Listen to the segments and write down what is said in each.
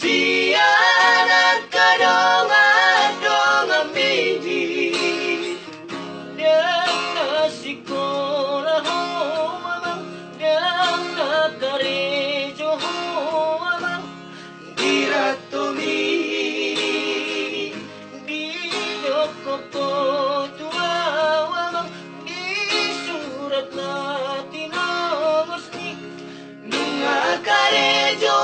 Sianan kadongan mini dan nasikora ho amang dan nakarejo ho amang diratomi di dokoko tua amang di surat na tinongos ni nunga karejo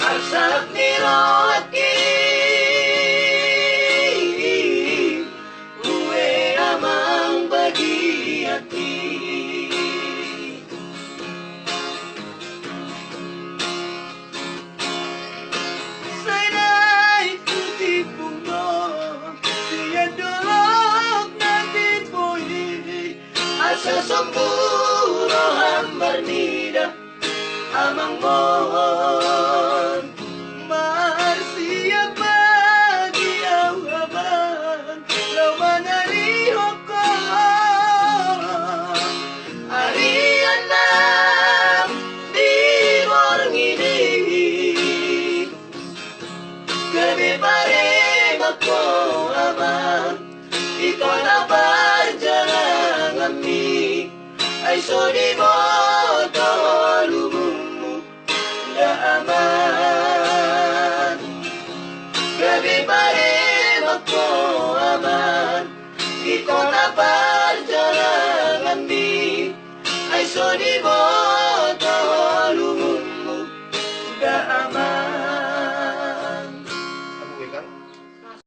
Arsak niroaki uwe amang bagi hati saya ikuti puno siya dolok natin po ini asa samburo hambar nida amang mohon Marsia bagi awaban lawan ariho ko Ariana di morngini gabi pare ako amang ikaw na barjanang ami ay so di mo